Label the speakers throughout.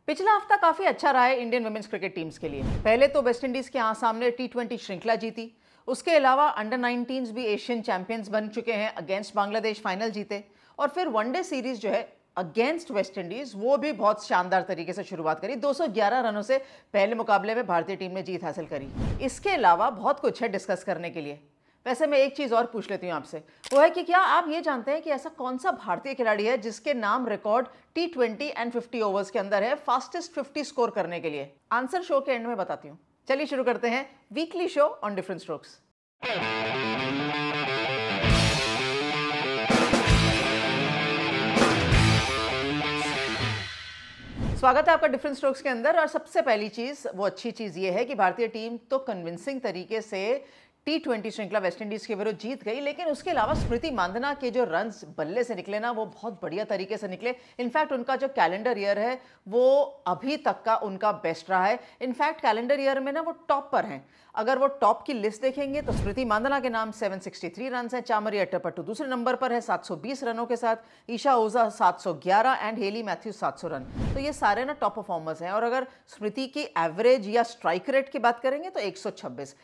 Speaker 1: पिछला हफ्ता काफी अच्छा रहा है इंडियन वुमेन्स क्रिकेट टीम्स के लिए। पहले तो वेस्टइंडीज के यहाँ सामने टी20 श्रृंखला जीती। उसके अलावा अंडर 19 भी एशियन चैंपियंस बन चुके हैं, अगेंस्ट बांग्लादेश फाइनल जीते। और फिर वनडे सीरीज जो है अगेंस्ट वेस्टइंडीज, वो भी बहुत शानदार तरीके से शुरुआत करी। 211 रनों से पहले मुकाबले में भारतीय टीम ने जीत हासिल करी। इसके अलावा बहुत कुछ है डिस्कस करने के लिए। वैसे मैं एक चीज और पूछ लेती हूँ आपसे, वो है कि क्या आप ये जानते हैं कि ऐसा कौन सा भारतीय खिलाड़ी है जिसके नाम रिकॉर्ड टी20 एंड 50 ओवर्स के अंदर है फास्टेस्ट 50 स्कोर करने के लिए? आंसर शो के एंड में बताती हूँ। चलिए शुरू करते हैं weekly show on different strokes. स्वागत है आपका डिफरेंट स्ट्रोक्स के अंदर। और सबसे पहली चीज, वो अच्छी चीज ये है कि भारतीय टीम तो कन्विंसिंग तरीके से टी20 श्रृंखला वेस्टइंडीज के विरुद्ध जीत गई, लेकिन उसके अलावा स्मृति मांधना के जो रन्स बल्ले से निकले ना, वो बहुत बढ़िया तरीके से निकले। इनफैक्ट उनका जो कैलेंडर ईयर है वो अभी तक का उनका बेस्ट रहा है। इनफैक्ट कैलेंडर ईयर में ना वो टॉप पर हैं। अगर वो टॉप की लिस्ट देखेंगे तो स्मृति मांधना के नाम 763 रन हैं, चामरी अट्टपट्टू दूसरे नंबर पर है 720 रनों के साथ, ईशा ओझा 711 एंड हेली मैथ्यूज 700 रन। तो ये सारे ना टॉप परफॉर्मर्स हैं। और अगर स्मृति की एवरेज या स्ट्राइक रेट की बात करेंगे तो 126।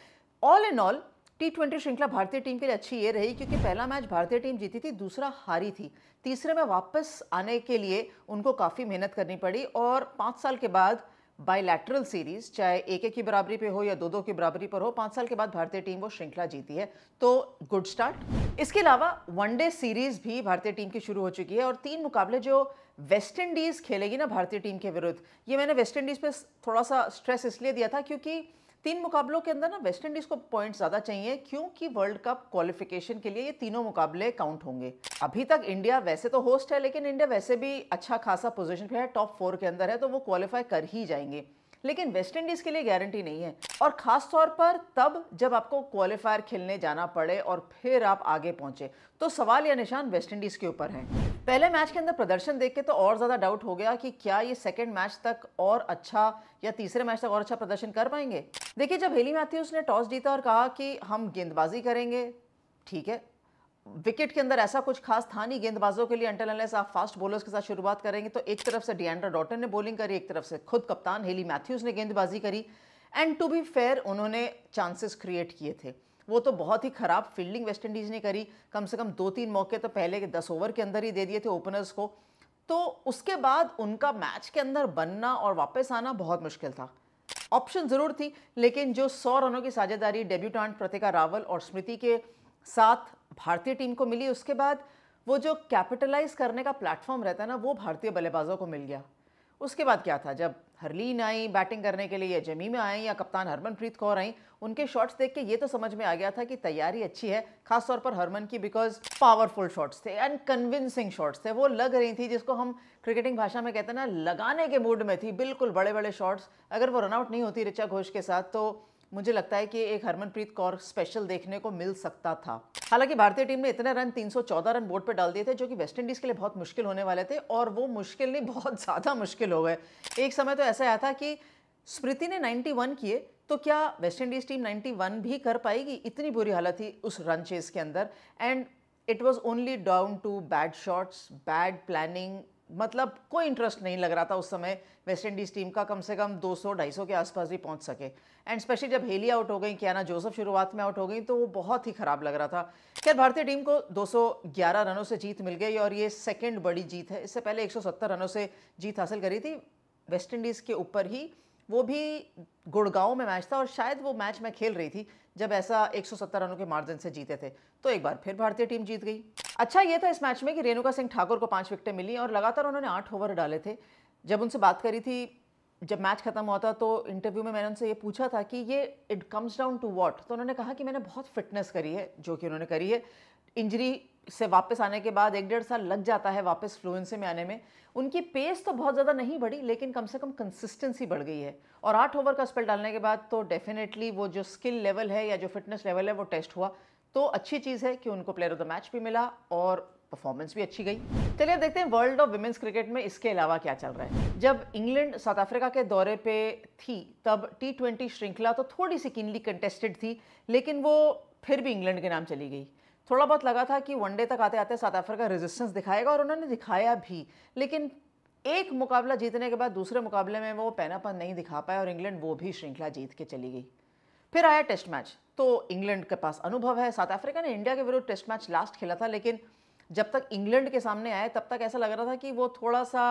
Speaker 1: ऑल इन ऑल टी20 श्रृंखला भारतीय टीम के लिए अच्छी ये रही क्योंकि पहला मैच भारतीय टीम जीती थी, दूसरा हारी थी। तीसरे में वापस आने के लिए उनको काफ़ी मेहनत करनी पड़ी और 5 साल के बाद बायलैटरल सीरीज, चाहे 1-1 की बराबरी पे हो या 2-2 की बराबरी पर हो, 5 साल के बाद भारतीय टीम वो श्रृंखला जीती है, तो गुड स्टार्ट। इसके अलावा वनडे सीरीज भी भारतीय टीम की शुरू हो चुकी है और 3 मुकाबले जो वेस्टइंडीज खेलेगी ना भारतीय टीम के विरुद्ध, ये मैंने वेस्टइंडीज पे थोड़ा सा स्ट्रेस इसलिए दिया था क्योंकि 3 मुकाबलों के अंदर ना वेस्टइंडीज को पॉइंट ज्यादा चाहिए, क्योंकि वर्ल्ड कप क्वालिफिकेशन के लिए ये तीनों मुकाबले काउंट होंगे। अभी तक इंडिया वैसे तो होस्ट है, लेकिन इंडिया वैसे भी अच्छा खासा पोजीशन पे है, टॉप 4 के अंदर है, तो वो क्वालिफाई कर ही जाएंगे। लेकिन वेस्टइंडीज के लिए गारंटी नहीं है, और खास तौर पर तब जब आपको क्वालिफायर खेलने जाना पड़े और फिर आप आगे पहुंचे, तो सवाल या निशान वेस्टइंडीज के ऊपर है। पहले मैच के अंदर प्रदर्शन देख के तो और ज्यादा डाउट हो गया कि क्या ये सेकंड मैच तक और अच्छा या तीसरे मैच तक और अच्छा प्रदर्शन कर पाएंगे। देखिए, जब हेली मैथ्यूज ने टॉस जीता और कहा कि हम गेंदबाजी करेंगे, ठीक है, विकेट के अंदर ऐसा कुछ खास था नहीं गेंदबाजों के लिए, अंटिल अनलेस आप फास्ट बॉलर्स के साथ शुरुआत करेंगे। तो एक तरफ से डिएंड्रा डॉटन ने बॉलिंग करी, एक तरफ से खुद कप्तान हेली मैथ्यूज ने गेंदबाजी करी। एंड टू बी फेयर, उन्होंने चांसेस क्रिएट किए थे। वो तो बहुत ही खराब फील्डिंग वेस्टइंडीज ने करी, कम से कम 2-3 मौके तो पहले के 10 ओवर के अंदर ही दे दिए थे ओपनर्स को। तो उसके बाद उनका मैच के अंदर बनना और वापस आना बहुत मुश्किल था। ऑप्शन जरूर थी, लेकिन जो 100 रनों की साझेदारी डेब्यूटेंट प्रतिका रावल और स्मृति के साथ भारतीय टीम को मिली, उसके बाद वो जो कैपिटलाइज करने का प्लेटफॉर्म रहता है ना, वो भारतीय बल्लेबाजों को मिल गया। उसके बाद क्या था, जब हरलीन आई बैटिंग करने के लिए, जमीमा आई या कप्तान हरमनप्रीत कौर आई, उनके शॉट्स देख के ये तो समझ में आ गया था कि तैयारी अच्छी है, खासतौर पर हरमन की, बिकॉज पावरफुल शॉट्स थे एंड कन्विंसिंग शॉट्स थे। वो लग रही थी, जिसको हम क्रिकेटिंग भाषा में कहते हैं ना, लगाने के मूड में थी, बिल्कुल बड़े बड़े शॉट्स। अगर वो रनआउट नहीं होती ऋचा घोष के साथ, तो मुझे लगता है कि एक हरमनप्रीत कौर स्पेशल देखने को मिल सकता था। हालांकि भारतीय टीम ने इतने रन, 314 रन बोर्ड पर डाल दिए थे, जो कि वेस्टइंडीज के लिए बहुत मुश्किल होने वाले थे, और वो मुश्किल नहीं, बहुत ज़्यादा मुश्किल हो गए। एक समय तो ऐसा आया था कि स्मृति ने 91 किए, तो क्या वेस्टइंडीज टीम 91 भी कर पाएगी? इतनी बुरी हालत थी उस रन चेस के अंदर। And it was only down to bad shots, bad planning, मतलब कोई इंटरेस्ट नहीं लग रहा था उस समय वेस्टइंडीज टीम का कम से कम 200-250 के आसपास भी पहुंच सके। एंड स्पेशली जब हेली आउट हो गई, कियाना जोसेफ शुरुआत में आउट हो गई, तो वो बहुत ही खराब लग रहा था। खैर, भारतीय टीम को 211 रनों से जीत मिल गई और ये सेकंड बड़ी जीत है। इससे पहले 170 रनों से जीत हासिल करी थी वेस्टइंडीज के ऊपर ही, वो भी गुड़गांव में मैच था, और शायद वो मैच मैं खेल रही थी जब ऐसा 170 रनों के मार्जिन से जीते थे। तो एक बार फिर भारतीय टीम जीत गई। अच्छा ये था इस मैच में कि रेणुका सिंह ठाकुर को 5 विकेटें मिली और लगातार उन्होंने 8 ओवर डाले थे। जब उनसे बात करी थी, जब मैच खत्म हुआ था, तो इंटरव्यू में मैंने उनसे ये पूछा था कि ये it comes down to what, तो उन्होंने कहा कि मैंने बहुत फिटनेस करी है, जो कि उन्होंने करी है। इंजरी से वापस आने के बाद 1-1.5 साल लग जाता है वापस फ्लुएंसी में आने में। उनकी पेस तो बहुत ज़्यादा नहीं बढ़ी, लेकिन कम से कम कंसिस्टेंसी बढ़ गई है, और 8 ओवर का स्पेल डालने के बाद तो डेफिनेटली वो जो स्किल लेवल है या जो फिटनेस लेवल है वो टेस्ट हुआ। तो अच्छी चीज़ है कि उनको प्लेयर ऑफ द मैच भी मिला और परफॉर्मेंस भी अच्छी गई। चलिए अब देखते हैं वर्ल्ड ऑफ विमेंस क्रिकेट में इसके अलावा क्या चल रहा है। जब इंग्लैंड साउथ अफ्रीका के दौरे पे थी, तब टी20 श्रृंखला तो थोड़ी सी कीनली कंटेस्टेड थी, लेकिन वो फिर भी इंग्लैंड के नाम चली गई। थोड़ा बहुत लगा था कि वनडे तक आते आते साउथ अफ्रीका रेजिस्टेंस दिखाएगा, और उन्होंने दिखाया भी, लेकिन एक मुकाबला जीतने के बाद दूसरे मुकाबले में वो पैनापन नहीं दिखा पाए और इंग्लैंड वो भी श्रृंखला जीत के चली गई। फिर आया टेस्ट मैच, तो इंग्लैंड के पास अनुभव है। साउथ अफ्रीका ने इंडिया के विरुद्ध टेस्ट मैच लास्ट खेला था, लेकिन जब तक इंग्लैंड के सामने आए तब तक ऐसा लग रहा था कि वो थोड़ा सा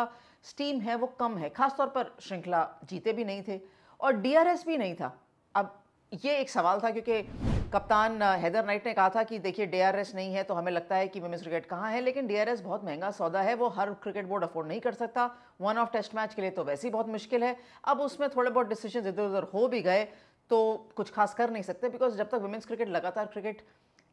Speaker 1: स्टीम है वो कम है, खासतौर पर श्रृंखला जीते भी नहीं थे और डीआरएस भी नहीं था। अब ये एक सवाल था क्योंकि कप्तान हेदर नाइट ने कहा था कि देखिए डीआरएस नहीं है तो हमें लगता है कि वुमेन्स क्रिकेट कहाँ है, लेकिन डीआरएस बहुत महंगा सौदा है, वो हर क्रिकेट बोर्ड अफोर्ड नहीं कर सकता। वन ऑफ टेस्ट मैच के लिए तो वैसे ही बहुत मुश्किल है। अब उसमें थोड़े बहुत डिसीजन इधर उधर हो भी गए तो कुछ खास कर नहीं सकते, बिकॉज जब तक वुमेन्स क्रिकेट लगातार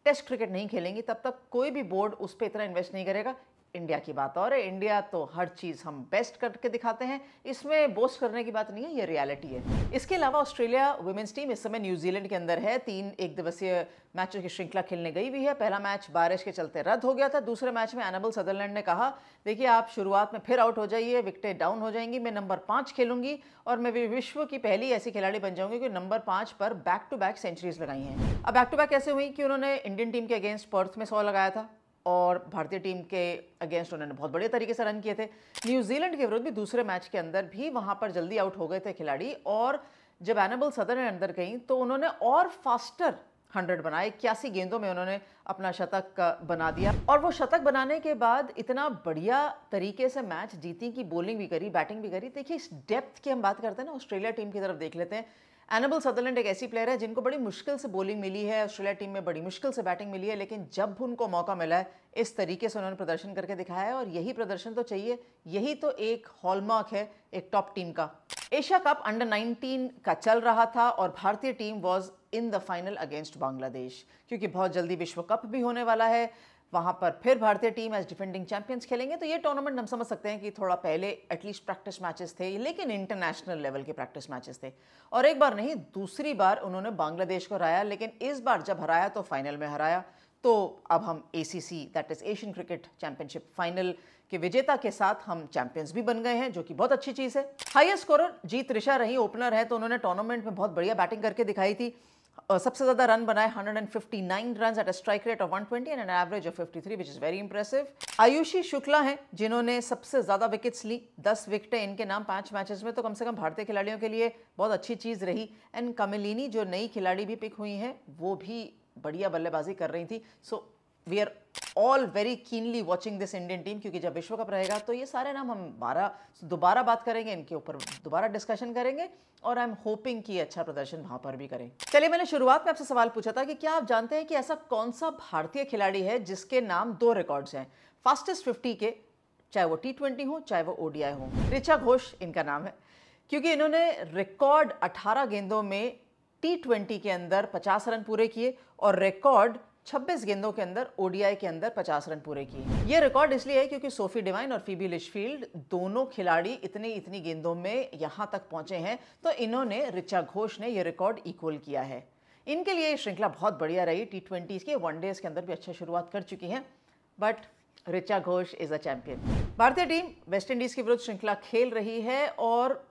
Speaker 1: टेस्ट क्रिकेट नहीं खेलेंगी तब तक कोई भी बोर्ड उस पर इतना इन्वेस्ट नहीं करेगा। इंडिया की बात और है, इंडिया तो हर चीज़ हम बेस्ट करके दिखाते हैं, इसमें बोस्ट करने की बात नहीं है, ये रियलिटी है। इसके अलावा ऑस्ट्रेलिया वुमेन्स टीम इस समय न्यूजीलैंड के अंदर है, 3 एक दिवसीय मैचों की श्रृंखला खेलने गई हुई है। पहला मैच बारिश के चलते रद्द हो गया था। दूसरे मैच में एनाबल सदरलैंड ने कहा देखिए आप शुरुआत में फिर आउट हो जाइए, विकेटें डाउन हो जाएंगी, मैं नंबर 5 खेलूंगी और मैं विश्व की पहली ऐसी खिलाड़ी बन जाऊंगी कि नंबर 5 पर बैक टू बैक सेंचुरीज लगाई हैं। अब बैक टू बैक कैसे हुई कि उन्होंने इंडियन टीम के अगेंस्ट पर्थ में 100 लगाया था और भारतीय टीम के अगेंस्ट उन्होंने बहुत बढ़िया तरीके से रन किए थे। न्यूजीलैंड के विरुद्ध भी दूसरे मैच के अंदर भी वहां पर जल्दी आउट हो गए थे खिलाड़ी और जब एनाबल सदरलैंड अंदर गई तो उन्होंने और फास्टर 100 बनाए। 81 गेंदों में उन्होंने अपना शतक बना दिया और वो शतक बनाने के बाद इतना बढ़िया तरीके से मैच जीती कि बॉलिंग भी करी, बैटिंग भी करी। देखिए इस डेप्थ की हम बात करते हैं ना, ऑस्ट्रेलिया टीम की तरफ देख लेते हैं। एनाबल सदरलैंड एक ऐसी प्लेयर है जिनको बड़ी मुश्किल से बॉलिंग मिली है, ऑस्ट्रेलिया टीम में बड़ी मुश्किल से बैटिंग मिली है, लेकिन जब उनको मौका मिला है इस तरीके से उन्होंने प्रदर्शन करके दिखाया है और यही प्रदर्शन तो चाहिए, यही तो एक हॉलमार्क है एक टॉप टीम का। एशिया कप अंडर 19 का चल रहा था और भारतीय team was in the final against Bangladesh, क्योंकि बहुत जल्दी विश्व कप भी होने वाला है। वहां पर फिर भारतीय टीम एज डिफेंडिंग चैंपियंस खेलेंगे, तो ये टूर्नामेंट हम समझ सकते हैं कि थोड़ा पहले एटलीस्ट प्रैक्टिस मैचेस थे, लेकिन इंटरनेशनल लेवल के प्रैक्टिस मैचेस थे। और एक बार नहीं दूसरी बार उन्होंने बांग्लादेश को हराया, लेकिन इस बार जब हराया तो फाइनल में हराया। तो अब हम ACC that is Asian cricket championship final के विजेता के साथ हम चैंपियंस भी बन गए हैं, जो कि बहुत अच्छी चीज़ है। हाईएस्ट स्कोरर जीत त्रिशा रही, ओपनर है, तो उन्होंने टूर्नामेंट में बहुत बढ़िया बैटिंग करके दिखाई थी। सबसे ज़्यादा रन बनाए 159 run at a strike rate of 120 and an average of 53 which is very impressive. Ayushi Shukla हैं जिन्होंने सबसे ज़्यादा विकेट्स ली, 10 विकेटें इनके नाम 5 मैचेस में, तो कम से कम भारतीय खिलाड़ियों के लिए बहुत अच्छी चीज़ रही। एंड कमिलिनी जो नई खिलाड़ी भी पिक हुई हैं वो भी बढ़िया बल्लेबाजी कर रही थी। So we are all very keenly watching this Indian team, क्योंकि जब विश्व कप रहेगा तो ये सारे नाम हम दोबारा बात करेंगे, इनके ऊपर दोबारा डिस्कशन करेंगे और आई एम होपिंग कि अच्छा प्रदर्शन वहां पर भी करें। चलिए, मैंने शुरुआत में आपसे सवाल पूछा था कि क्या आप जानते हैं कि ऐसा कौन सा भारतीय खिलाड़ी है जिसके नाम 2 रिकॉर्ड्स हैं फास्टेस्ट 50 के, चाहे वो T20 हो चाहे वो ODI हो। ऋचा घोष इनका नाम है, क्योंकि इन्होंने रिकॉर्ड 18 गेंदों में T20 के अंदर 50 रन पूरे किए और रिकॉर्ड 26 गेंदों के अंदर ODI के अंदर 50 रन पूरे किए। ये रिकॉर्ड इसलिए है क्योंकि सोफी डिवाइन और फीबी लिचफील्ड दोनों खिलाड़ी इतनी गेंदों में यहां तक पहुंचे हैं, तो इन्होंने ऋचा घोष ने ये रिकॉर्ड इक्वल किया है। इनके लिए ये श्रृंखला बहुत बढ़िया रही। T20 के वनडेज के अंदर भी अच्छा शुरुआत कर चुकी हैं, but Richa Ghosh is a champion. भारतीय टीम वेस्ट इंडीज के विरुद्ध श्रृंखला खेल रही है और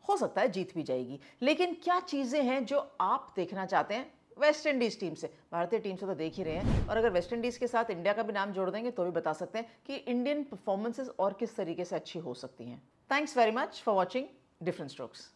Speaker 1: हो सकता है जीत भी जाएगी, लेकिन क्या चीजें हैं जो आप देखना चाहते हैं वेस्ट इंडीज टीम से? भारतीय टीम से तो देख ही रहे हैं, और अगर वेस्ट इंडीज के साथ इंडिया का भी नाम जोड़ देंगे तो भी बता सकते हैं कि इंडियन परफॉर्मेंसेस और किस तरीके से अच्छी हो सकती हैं। Thanks very much for watching different strokes.